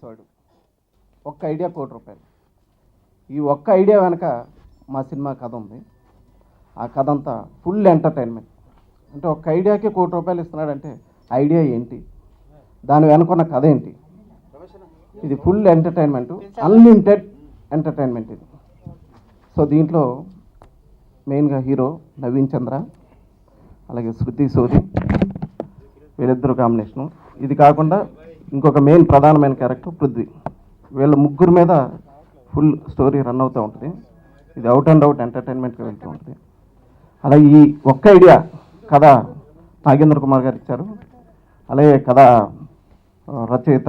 Episode, ఒక్క idea ₹1,00,00,000. ఈ ఒక్క ఐడియా వెనక మా సినిమా కథ ఉంది. ఆ కథ అంతా ఫుల్ ఎంటర్టైన్మెంట్. అంటే ఒక్క ఐడియాకి ₹1,00,00,000 ఇస్తున్నాడంటే ఐడియా ఏంటి, దాని వెనుకున్న కథ ఏంటి, ఇది ఫుల్ ఎంటర్టైన్మెంట్, అన్లిమిటెడ్ ఎంటర్టైన్మెంట్ ఇది. సో దీంట్లో మెయిన్గా హీరో నవీన్ చంద్ర, అలాగే శృతి సోది, వీళ్ళిద్దరు కాంబినేషను. ఇది కాకుండా ఇంకొక మెయిన్ ప్రధానమైన క్యారెక్టర్ పృథ్వీ. వీళ్ళ ముగ్గురు మీద ఫుల్ స్టోరీ రన్ అవుతూ ఉంటుంది. ఇది అవుట్ అండ్ అవుట్ ఎంటర్టైన్మెంట్గా వెళ్తూ ఉంటుంది. అలాగే ఈ ఒక్క ఐడియా కథ నాగేంద్ర కుమార్ గారు ఇచ్చారు. అలాగే కథ రచయిత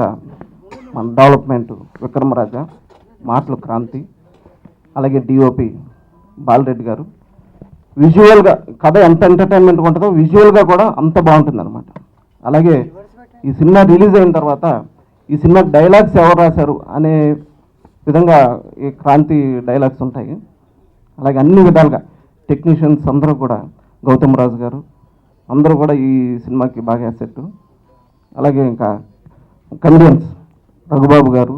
మన డెవలప్మెంట్ విక్రమరాజా, మాటలు క్రాంతి, అలాగే డిఓపి బాలరెడ్డి గారు. విజువల్గా కథ ఎంత ఎంటర్టైన్మెంట్గా ఉంటుందో విజువల్గా కూడా అంత బాగుంటుంది అనమాట. అలాగే ఈ సినిమా రిలీజ్ అయిన తర్వాత ఈ సినిమాకి డైలాగ్స్ ఎవరు రాశారు అనే విధంగా ఈ క్రాంతి డైలాగ్స్ ఉంటాయి. అలాగే అన్ని విధాలుగా టెక్నీషియన్స్ అందరూ కూడా, గౌతమ్ రాజు గారు అందరూ కూడా ఈ సినిమాకి బాగా అసెట్. అలాగే ఇంకా కమిడియన్స్ రఘుబాబు గారు,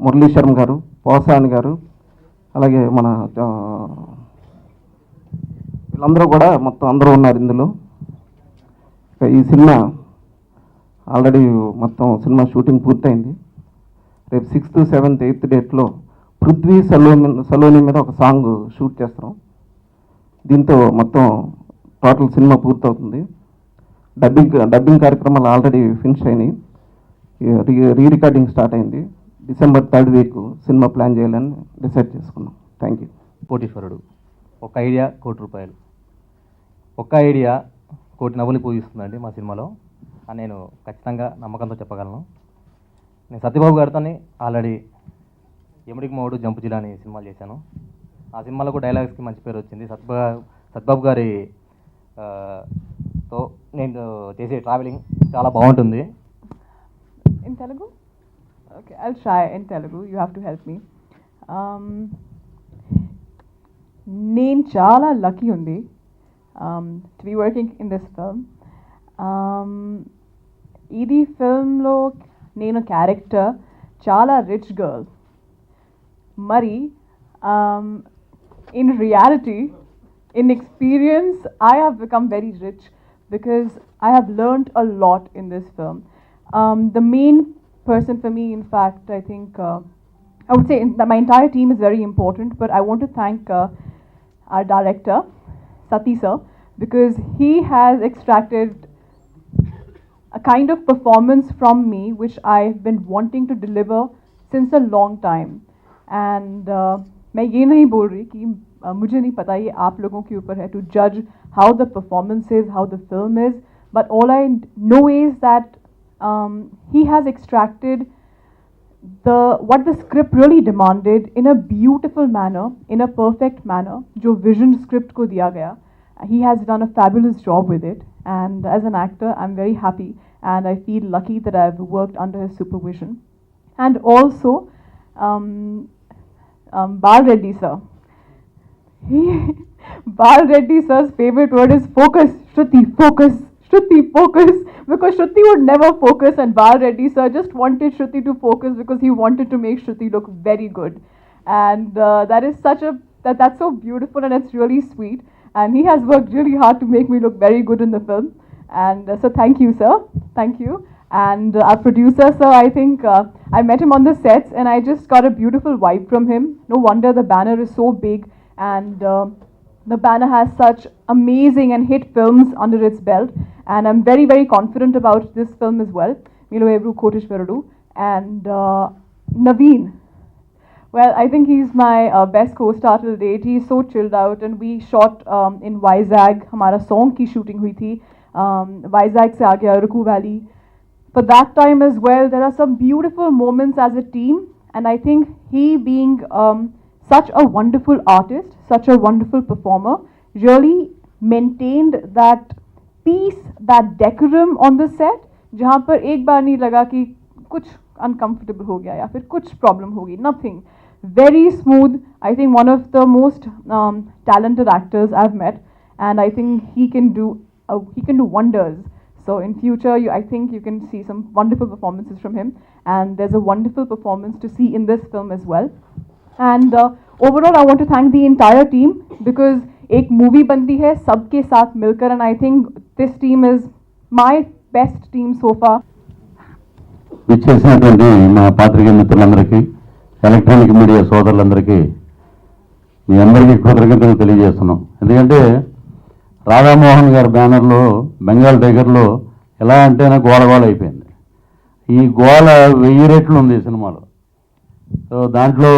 మురళీ శర్మ గారు, పోసాని గారు, అలాగే మన వీళ్ళందరూ కూడా మొత్తం అందరూ ఉన్నారు ఇందులో. ఈ సినిమా ఆల్రెడీ మొత్తం సినిమా షూటింగ్ పూర్తయింది. రేపు 6th, 7th, 8th డేట్లో పృథ్వీ సలోని మీద ఒక సాంగ్ షూట్ చేస్తాం. దీంతో మొత్తం టోటల్ సినిమా పూర్తవుతుంది. డబ్బింగ్ కార్యక్రమాలు ఆల్రెడీ ఫినిష్ అయినాయి. రీ రికార్డింగ్ స్టార్ట్ అయింది. December 3rd week cinema plan చేయాలని డిసైడ్ చేసుకున్నాం. Thank you. కోటీశ్వరుడు, ఒక ఐడియా ₹1,00,00,000. ఒక్క ఐడియా 1,00,00,000 నవ్వులు పూజిస్తుందండి మా సినిమాలో అని నేను ఖచ్చితంగా నమ్మకంతో చెప్పగలను. నేను సత్యబాబు గారితో ఆల్రెడీ ఎముడికి మోడు, జంపు జిల్లా అని సినిమాలు చేశాను. ఆ సినిమాలో కూడా డైలాగ్స్కి మంచి పేరు వచ్చింది. సత్యబాబు గారి తో నేను చేసే ట్రావెలింగ్ చాలా బాగుంటుంది. In Telugu? Okay, I'll try in Telugu. You have to help me. నేను చాలా లక్కీ ఉంది to be working in this film. ఇది ఫిల్మ్లో నేను క్యారెక్టర్ చాలా రిచ్ గర్ల్. మరి in reality, in experience, I have become very rich because I have learned a lot in this film. The main person for me, in fact, I think, I would say that my entire team is very important, but I want to thank our director, Sati sir, because he has extracted a kind of performance from me which I've been wanting to deliver since a long time. And मैं ये नहीं बोल रही कि मुझे नहीं पता, ये आप लोगों के ऊपर है to judge how the performance is, how the film is, but all I know is that he has extracted what the script really demanded in a beautiful manner, in a perfect manner. जो vision script को दिया गया, he has done a fabulous job with it, and as an actor I'm very happy and I feel lucky that I've worked under his supervision. And also Bal Reddy sir, Bal Reddy sir's favorite word is focus. Shruti, focus. Shruti, focus. Because Shruti would never focus, and Bal Reddy sir just wanted Shruti to focus because he wanted to make Shruti look very good. And that is that's so beautiful, and it's really sweet. And he has worked really hard to make me look very good in the film. And so thank you, sir. Thank you. And our producer, sir, I think I met him on the sets and I just got a beautiful vibe from him. No wonder the banner is so big, and the banner has such amazing and hit films under its belt. And I'm very, very confident about this film as well. Milo Evru Koteshwarudu. And Naveen. Well, I think he's my best co-star till date. He's so chilled out, and we shot in Vizag. Hamara song ki shooting hui thi. Vizag se aage Araku Valley. For that time as well, there are some beautiful moments as a team, and I think he being such a wonderful artist, such a wonderful performer, really maintained that peace, that decorum on the set, जहाँ पर एक बार नहीं लगा कि कुछ uncomfortable हो गया या फिर कुछ problem होगी. Nothing. Very smooth. I think one of the most talented actors I've met, and I think he can do wonders. So in future, I think you can see some wonderful performances from him, and there's a wonderful performance to see in this film as well. And overall, I want to thank the entire team because एक movie बनती है सबके साथ मिलकर, and I think this team is my best team so far. ఇచ్చేసినటువంటి మా పాత్రికేయ మిత్రులందరికీ, ఎలక్ట్రానిక్ మీడియా సోదరులందరికీ మీ అందరికీ కృతజ్ఞతలు తెలియజేస్తున్నాం. ఎందుకంటే రాధామోహన్ గారి బ్యానర్లో బెంగాల్ టైగర్లో ఎలా అంటే గోల అయిపోయింది. ఈ గోల 1000 రెట్లు ఉంది ఈ సినిమాలో. సో దాంట్లో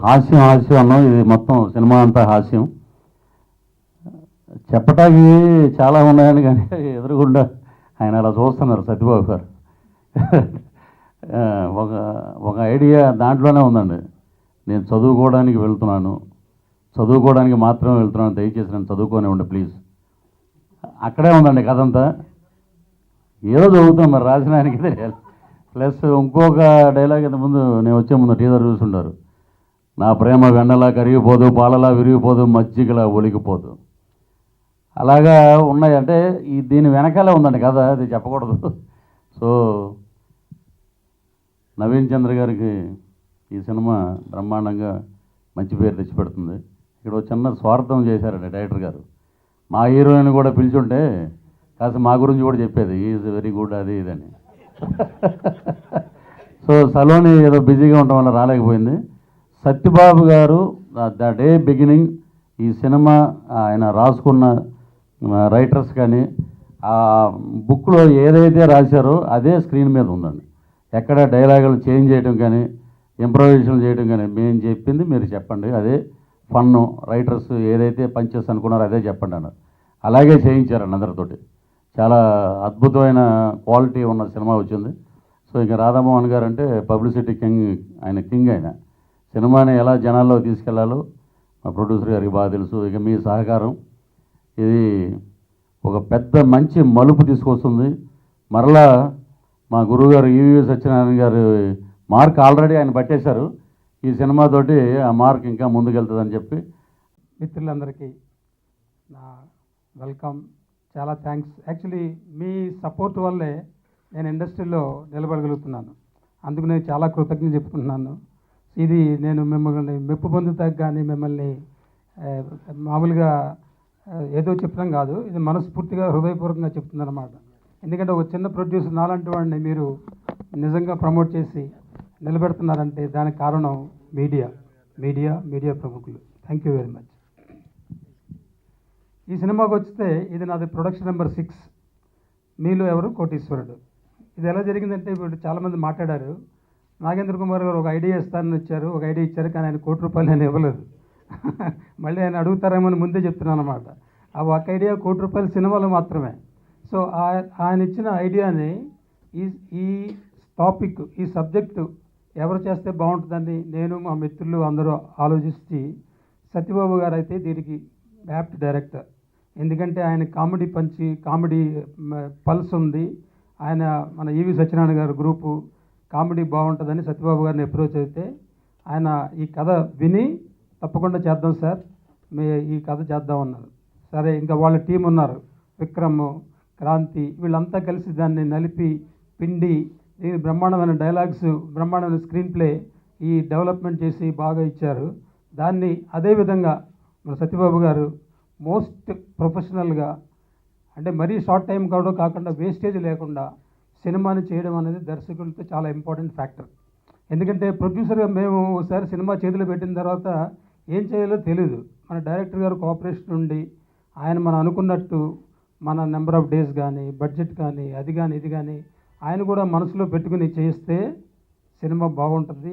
హాస్యం అన్నాం. ఇది మొత్తం సినిమా అంతా హాస్యం. చెప్పటానికి చాలా ఉన్నాయని కానీ ఎదురుగుండా ఆయన అలా చూస్తున్నారు సత్యబాబు గారు. ఒక ఐడియా దాంట్లోనే ఉందండి. నేను చదువుకోవడానికి మాత్రమే వెళ్తున్నాను, దయచేసి నేను చదువుకోనివ్వండి ప్లీజ్. అక్కడే ఉందండి కథ అంతా. ఏదో చదువుతాం మరి రాసిన ఆయనకి తెలియాలి. ప్లస్ ఇంకొక డైలాగ్ ఇంతకుముందు నేను వచ్చే ముందు టీజర్ చూసుంటారు. నా ప్రేమ వెన్నలా కరిగిపోదు, పాలలా విరిగిపోదు, మజ్జిగలా ఒలిగిపోదు. అలాగా ఉన్నాయి. అంటే దీని వెనకాలే ఉందండి కథ, అది చెప్పకూడదు. సో నవీన్ చంద్ర గారికి ఈ సినిమా బ్రహ్మాండంగా మంచి పేరు తెచ్చిపెడుతుంది. ఇక్కడ ఒక చిన్న స్వార్థం చేశారండి డైరెక్టర్ గారు. మా హీరోయిన్ కూడా పిలిచుంటే కాస్త మా గురించి కూడా చెప్పేది, ఈజ్ వెరీ గుడ్ అది ఇదని. సో సలోని ఏదో బిజీగా ఉండటం వల్ల రాలేకపోయింది. సత్యబాబు గారు ద డే బిగినింగ్ ఈ సినిమా ఆయన రాసుకున్న రైటర్స్ కానీ ఆ బుక్లో ఏదైతే రాశారో అదే స్క్రీన్ మీద ఉందండి. ఎక్కడ డైలాగులు చేంజ్ చేయడం కానీ ఇంప్రొవైజేషన్ చేయడం కానీ, మేము చెప్పింది మీరు చెప్పండి, అదే ఫన్ను. రైటర్స్ ఏదైతే పంచెస్ అనుకున్నారో అదే చెప్పండి అన్నారు. అలాగే చేయించారండి అందరితోటి. చాలా అద్భుతమైన క్వాలిటీ ఉన్న సినిమా వచ్చింది. సో ఇక రాధామోహన్ గారు అంటే పబ్లిసిటీ కింగ్, ఆయన కింగ్. ఆయన సినిమాని ఎలా జనాల్లో తీసుకెళ్లాలో మా ప్రొడ్యూసర్ గారికి బాగా తెలుసు. ఇక మీ సహకారం ఇది ఒక పెద్ద మంచి మలుపు తీసుకొస్తుంది. మరలా మా గురువుగారు ఈవీవి సత్యనారాయణ గారు మార్క్ ఆల్రెడీ ఆయన పట్టేశారు. ఈ సినిమాతోటి ఆ మార్క్ ఇంకా ముందుకెళ్తుందని చెప్పి మిత్రులందరికీ నా వెల్కమ్, చాలా థ్యాంక్స్. యాక్చువల్లీ మీ సపోర్ట్ వల్లే నేను ఇండస్ట్రీలో నిలబడగలుగుతున్నాను. అందుకు నేను చాలా కృతజ్ఞత చెప్పుకుంటున్నాను. ఇది నేను మిమ్మల్ని మెప్పు పొందుతాక కానీ మిమ్మల్ని మామూలుగా ఏదో చెప్పడం కాదు, ఇది మనస్ఫూర్తిగా హృదయపూర్వకంగా చెప్తున్నాను అన్నమాట. ఎందుకంటే ఒక చిన్న ప్రొడ్యూసర్ నాలాంటి వాడిని మీరు నిజంగా ప్రమోట్ చేసి నిలబెడుతున్నారంటే దానికి కారణం మీడియా ప్రముఖులు. Thank you very much. ఈ సినిమాకి వస్తే ఇది నాది ప్రొడక్షన్ నెంబర్ 6. మీలో ఎవరు కోటీశ్వరుడు. ఇది ఎలా జరిగిందంటే ఇప్పుడు చాలామంది మాట్లాడారు. నాగేంద్ర కుమార్ గారు ఒక ఐడియా ఇస్తానని వచ్చారు, ఒక ఐడియా ఇచ్చారు, కానీ ఆయన ₹1 నేను ఇవ్వలేదు. మళ్ళీ ఆయన అడుగుతారేమో అని ముందే చెప్తున్నాను అనమాట. ఆ ఒక ఐడియా ₹1 సినిమాలో మాత్రమే. సో ఆయన ఇచ్చిన ఐడియాని ఈ టాపిక్, ఈ సబ్జెక్టు ఎవరు చేస్తే బాగుంటుందని నేను మా మిత్రులు అందరూ ఆలోచించి సత్యబాబు గారు అయితే దీనికి యాప్ట్ డైరెక్టర్. ఎందుకంటే ఆయన కామెడీ పల్స్ ఉంది. ఆయన మన ఈవి సత్యనారాయణ గారు గ్రూపు కామెడీ బాగుంటుందని సత్యబాబు గారిని అప్రోచ్ అయితే ఆయన ఈ కథ విని తప్పకుండా చేద్దాం సార్, ఈ కథ చేద్దామన్నారు. సరే, ఇంకా వాళ్ళ టీం ఉన్నారు, విక్రమ్, క్రాంతి, వీళ్ళంతా కలిసి దాన్ని నలిపి పిండి దీని బ్రహ్మాండమైన డైలాగ్స్, బ్రహ్మాండమైన స్క్రీన్ ప్లే ఈ డెవలప్మెంట్ చేసి బాగా ఇచ్చారు. దాన్ని అదేవిధంగా మన సత్యబాబు గారు మోస్ట్ ప్రొఫెషనల్గా, అంటే మరీ షార్ట్ టైం కాకుండా వేస్టేజ్ లేకుండా సినిమాని చేయడం అనేది దర్శకులతో చాలా ఇంపార్టెంట్ ఫ్యాక్టర్. ఎందుకంటే ప్రొడ్యూసర్గా మేము ఒకసారి సినిమా చేతిలో పెట్టిన తర్వాత ఏం చేయాలో తెలియదు. మన డైరెక్టర్ గారు కోఆపరేషన్ ఉండి ఆయన మనం అనుకున్నట్టు మన నెంబర్ ఆఫ్ డేస్ కానీ, బడ్జెట్ కానీ, అది కానీ ఇది కానీ ఆయన కూడా మనసులో పెట్టుకుని చేస్తే సినిమా బాగుంటుంది,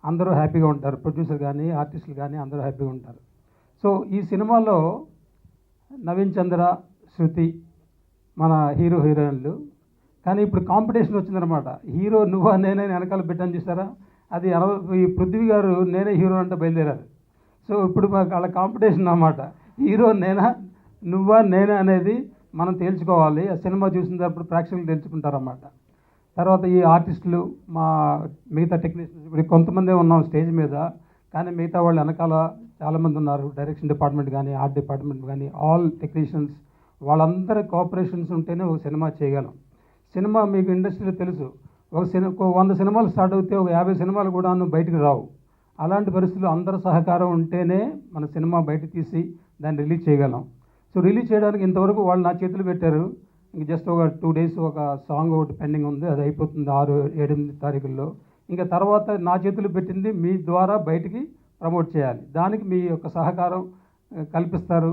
అందరూ హ్యాపీగా ఉంటారు. ప్రొడ్యూసర్ కానీ, ఆర్టిస్టులు కానీ అందరూ హ్యాపీగా ఉంటారు. సో ఈ సినిమాలో నవీన్ చంద్ర, శృతి మన హీరోయిన్లు. కానీ ఇప్పుడు కాంపిటీషన్ వచ్చిందనమాట. హీరో నువ్వా నేనే వెనకాల పెట్టాను చూసారా, అది ఈ పృథ్వీ గారు నేనే హీరో అంటే బయలుదేరారు. సో ఇప్పుడు వాళ్ళ కాంపిటీషన్ అన్నమాట. హీరో నేనా నువ్వా నేనే అనేది మనం తేల్చుకోవాలి. ఆ సినిమా చూసిన తర్వాత ప్రేక్షకులు తెలుసుకుంటారన్నమాట. తర్వాత ఈ ఆర్టిస్టులు, మా మిగతా టెక్నీషియన్స్, ఇప్పుడు కొంతమందే ఉన్నాం స్టేజ్ మీద, కానీ మిగతా వాళ్ళు వెనకాల చాలామంది ఉన్నారు. డైరెక్షన్ డిపార్ట్మెంట్ కానీ, ఆర్ట్ డిపార్ట్మెంట్ కానీ, ఆల్ టెక్నీషియన్స్ వాళ్ళందరి కోఆపరేషన్స్ ఉంటేనే ఒక సినిమా చేయగలం. సినిమా మీకు ఇండస్ట్రీలో తెలుసు, ఒక 100 సినిమాలు స్టార్ట్ అవుతే ఒక 50 సినిమాలు కూడా బయటికి రావు. అలాంటి పరిస్థితుల్లో అందరి సహకారం ఉంటేనే మన సినిమా బయట తీసి దాన్ని రిలీజ్ చేయగలం. సో రిలీజ్ చేయడానికి ఇంతవరకు వాళ్ళు నా చేతులు పెట్టారు. ఇంక జస్ట్ ఒక 2 days ఒక సాంగ్ ఒకటి పెండింగ్ ఉంది, అది అయిపోతుంది 6-8 తారీఖుల్లో. ఇంకా తర్వాత నా చేతులు పెట్టింది మీ ద్వారా బయటికి ప్రమోట్ చేయాలి. దానికి మీ యొక్క సహకారం కల్పిస్తారు,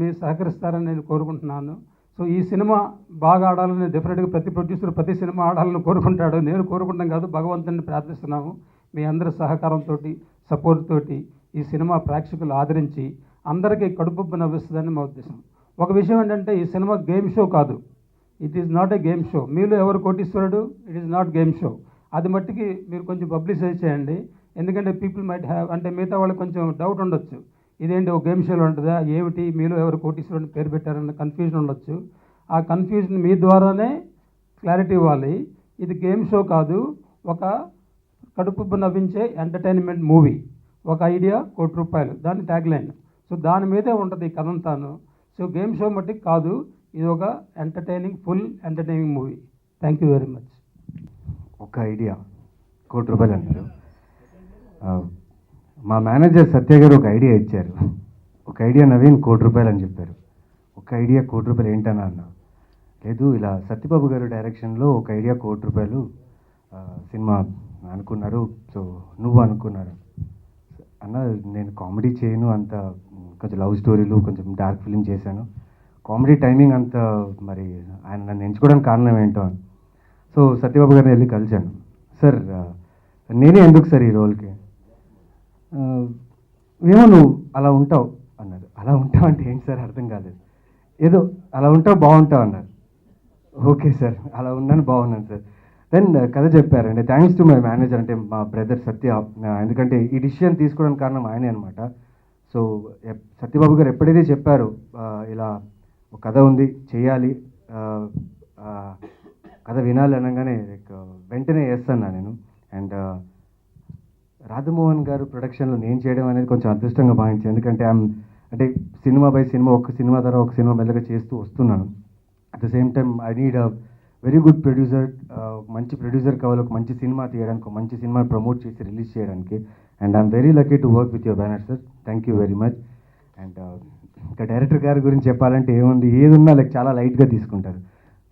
మీరు సహకరిస్తారని నేను కోరుకుంటున్నాను. సో ఈ సినిమా బాగా ఆడాలని డెఫినెట్గా ప్రతి ప్రొడ్యూసర్ ప్రతి సినిమా ఆడాలని కోరుకుంటాడు. నేను కోరుకుంటాం కాదు, భగవంతుని ప్రార్థిస్తున్నాము. మీ అందరి సహకారంతో, సపోర్ట్ తోటి ఈ సినిమా ప్రేక్షకులు ఆదరించి అందరికీ కడుపుబ్బ నవ్విస్తుందని మా ఉద్దేశం. ఒక విషయం ఏంటంటే ఈ సినిమా గేమ్ షో కాదు, it is not a game show. మీలో ఎవరు కోటీశ్వరుడు, it is not game show. అది మట్టికి మీరు కొంచెం పబ్లిసైజ్ చేయండి. ఎందుకంటే పీపుల్ మైట్ హ్యావ్, అంటే మిగతా వాళ్ళకి కొంచెం డౌట్ ఉండొచ్చు, ఇదేంటి ఒక గేమ్ షోలో ఉంటుందా, ఏమిటి మీలో ఎవరు కోటీశ్వరుడు పేరు పెట్టారన్న కన్ఫ్యూజన్ ఉండొచ్చు. ఆ కన్ఫ్యూజన్ మీ ద్వారానే క్లారిటీ ఇవ్వాలి. ఇది గేమ్ షో కాదు, ఒక కడుపు నవ్వించే ఎంటర్టైన్మెంట్ మూవీ. ఒక ఐడియా ₹1,00,00,000 దాని ట్యాగ్ లైన్. సో దాని మీదే ఉంటుంది ఈ కథంతాను. సో గేమ్ షో మట్టికి కాదు, ఇది ఒక full entertaining movie. Thank you very much. ఒక ఐడియా ₹1,00,00,000 అన్నారు. మా మేనేజర్ సత్య గారు ఒక ఐడియా ఇచ్చారు. ఒక ఐడియా నవీన్ ₹1,00,00,000 అని చెప్పారు. ఒక ఐడియా ₹1,00,00,000 ఏంటన్నా అన్న. లేదు, ఇలా సత్యబాబు గారు డైరెక్షన్లో ఒక ఐడియా ₹1,00,00,000 సినిమా అనుకున్నారు. సో నువ్వు అనుకున్నారు అన్న. నేను కామెడీ చేయను, అంత కొంచెం లవ్ స్టోరీలు, కొంచెం డార్క్ ఫిలిం చేశాను. కామెడీ టైమింగ్ అంత, మరి ఆయన నన్ను ఎంచుకోవడానికి కారణం ఏంటో అని. సో సత్యబాబు గారిని వెళ్ళి కలిశాను. సార్ నేనే ఎందుకు సార్ ఈ రోల్కి, ఏమో నువ్వు అలా ఉంటావు అన్నారు. అలా ఉంటావు అంటే ఏంటి సార్, అర్థం కాలేదు. ఏదో అలా ఉంటావు బాగుంటావు అన్నారు. ఓకే సార్, అలా ఉన్నాను బాగున్నాను సార్. దెన్ కథ చెప్పారండి. థ్యాంక్స్ టు మై మేనేజర్, అంటే మా బ్రదర్ సత్య. ఎందుకంటే ఈ డిసిషన్ తీసుకోవడానికి కారణం ఆయనే అనమాట. సో సత్యబాబు గారు ఎప్పుడైతే చెప్పారో ఇలా ఒక కథ ఉంది చేయాలి, కథ వినాలి అనగానే వెంటనే చేస్తాను నేను. అండ్ రాధమోహన్ గారు ప్రొడక్షన్లో నేను చేయడం అనేది కొంచెం అదృష్టంగా భావించాను. ఎందుకంటే అంటే సినిమా బై సినిమా, ఒక సినిమా ద్వారా ఒక సినిమా మెల్లగా చేస్తూ వస్తున్నాను. At the same time I need a very good producer. మంచి ప్రొడ్యూసర్ కావాలి ఒక మంచి సినిమా తీయడానికి, ఒక మంచి సినిమా ప్రమోట్ చేసి రిలీజ్ చేయడానికి. And I'm very lucky to work with your banner sir. Thank you very much. And ఇంకా డైరెక్టర్ గారి గురించి చెప్పాలంటే ఏముంది, ఏది ఉన్నా చాలా లైట్గా తీసుకుంటారు.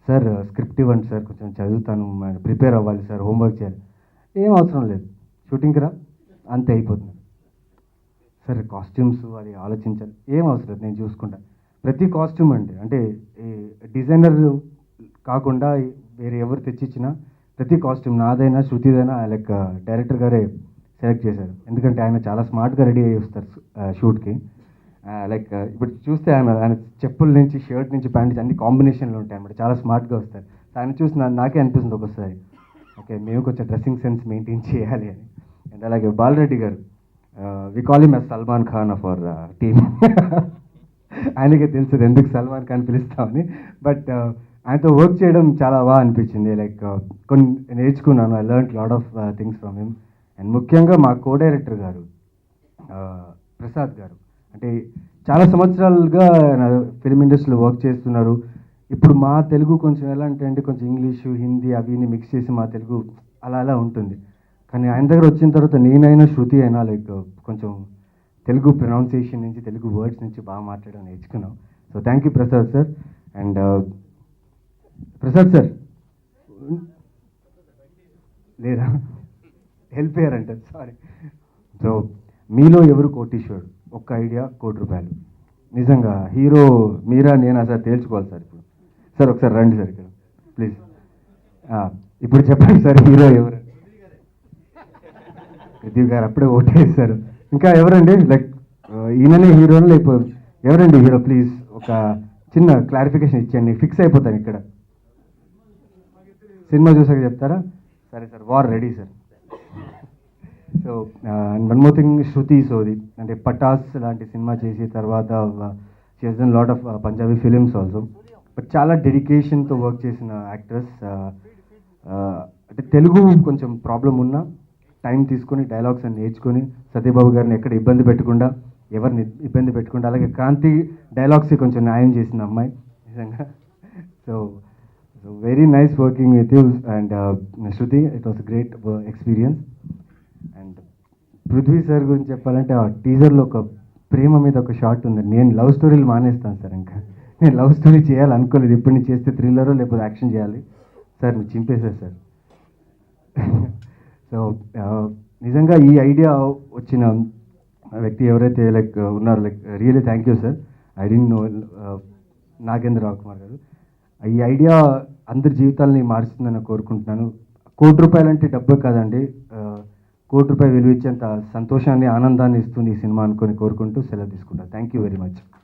సార్ స్క్రిప్ట్ ఇవ్వండి సార్, కొంచెం చదువుతాను, ప్రిపేర్ అవ్వాలి సార్, హోంవర్క్ చేయాలి. ఏం అవసరం లేదు, షూటింగ్కి రా అంతే అయిపోతుంది సార్. కాస్ట్యూమ్స్ అది ఆలోచించాలి, ఏం అవసరం లేదు, నేను చూసుకుంటాను. ప్రతి కాస్ట్యూమ్ అండి, అంటే డిజైనర్ కాకుండా వేరే ఎవరు తెచ్చిచ్చినా ప్రతి కాస్ట్యూమ్ నాదైనా శృతిదైనా లైక్ డైరెక్టర్ గారే సెలెక్ట్ చేశారు. ఎందుకంటే ఆయన చాలా స్మార్ట్గా రెడీ అయ్యి వస్తారు షూట్కి. లైక్ ఇప్పుడు చూస్తే ఆయన చెప్పుల నుంచి, షర్ట్ నుంచి, ప్యాంట్ అన్ని కాంబినేషన్లో ఉంటాయి అన్నమాట. చాలా స్మార్ట్గా వస్తారు. ఆయన చూసి నాకే అనిపిస్తుంది ఒక్కొక్కసారి, ఓకే మేము కొంచెం డ్రెస్సింగ్ సెన్స్ మెయింటైన్ చేయాలి అని. అండ్ అలాగే బాలరెడ్డి గారు, we call him as Salman Khan of our team. ఆయనకే తెలుసు ఎందుకు సల్మాన్ ఖాన్ పిలుస్తామని. బట్ ఆయనతో వర్క్ చేయడం చాలా బాగా అనిపించింది. లైక్ కొన్ని నేర్చుకున్నాను. I learn lot of things from him. And ముఖ్యంగా మా కో డైరెక్టర్ గారు ప్రసాద్ గారు, అంటే చాలా సంవత్సరాలుగా ఫిల్మ్ ఇండస్ట్రీలో వర్క్ చేస్తున్నారు. ఇప్పుడు మా తెలుగు కొంచెం ఎలా అంటే కొంచెం ఇంగ్లీషు, హిందీ అవిని మిక్స్ చేసి మా తెలుగు అలా అలా ఉంటుంది. కానీ ఆయన దగ్గర వచ్చిన తర్వాత నేనైనా శృతి అయినా లైక్ కొంచెం తెలుగు ప్రొనౌన్సియేషన్ నుంచి, తెలుగు వర్డ్స్ నుంచి బాగా మాట్లాడడం నేర్చుకున్నాం. So thank you Prasad sir. And Prasad sir లేదా హెల్ప్ అయ్యారంటారు, సారీ. సో మీలో ఎవరు కోటీశ్వరుడు, ఒక్క ఐడియా ₹1,00,00,000. నిజంగా హీరో మీరా నేనా సార్ తేల్చుకోవాలి సార్. ఇప్పుడు సార్ ఒకసారి రండి సార్ ఇక్కడ ప్లీజ్. ఇప్పుడు చెప్పండి సార్, హీరో ఎవరు? ప్రదీప్ గారు అప్పుడే ఓటేస్తారు. ఇంకా ఎవరండి, లైక్ ఈయననే హీరోనా లేకపోతే ఎవరండి హీరో? ప్లీజ్ ఒక చిన్న క్లారిఫికేషన్ ఇచ్చేయండి, ఫిక్స్ అయిపోతాను ఇక్కడ. సినిమా చూసాక చెప్తారా? సరే sir, war ready sir. So one more thing, Shruti Sodhi అంటే పటాస్ లాంటి సినిమా చేసి తర్వాత చేసిన lot of Punjabi films also. But చాలా డెడికేషన్తో వర్క్ చేసిన యాక్ట్రెస్. అంటే తెలుగు కొంచెం ప్రాబ్లం ఉన్నా టైం తీసుకొని డైలాగ్స్ అని నేర్చుకొని సత్యబాబు గారిని ఎక్కడ ఇబ్బంది పెట్టకుండా, ఎవరిని ఇబ్బంది పెట్టకుండా, అలాగే క్రాంతి డైలాగ్స్కి కొంచెం న్యాయం చేసిన అమ్మాయి. నిజంగా. So very nice working with you and Shruti, it was great experience. And Prithvi sir గురించి చెప్పాలంటే ఆ టీజర్లో ఒక ప్రేమ మీద ఒక షాట్ ఉంది. నేను లవ్ స్టోరీలు మానేస్తాను సార్, ఇంకా నేను లవ్ స్టోరీ చేయాలనుకోలేదు. ఇప్పుడు నేను చేస్తే థ్రిల్లరో లేకపోతే యాక్షన్ చేయాలి సార్, మీరు చింపేశారు సార్. సో నిజంగా ఈ ఐడియా వచ్చిన వ్యక్తి ఎవరైతే ఉన్నారో really thank you sir. I don't know Nagendra Rao Kumar garu. ఈ ఐడియా అందరి జీవితాలని మారుస్తుందని కోరుకుంటున్నాను. ₹1,00,00,000 అంటే డబ్బే కాదండి, ₹1,00,00,000 విలువ ఇచ్చేంత సంతోషాన్ని, ఆనందాన్ని ఇస్తుంది ఈ సినిమా అనుకొని కోరుకుంటూ సెలవు తీసుకుంటాను. Thank you very much.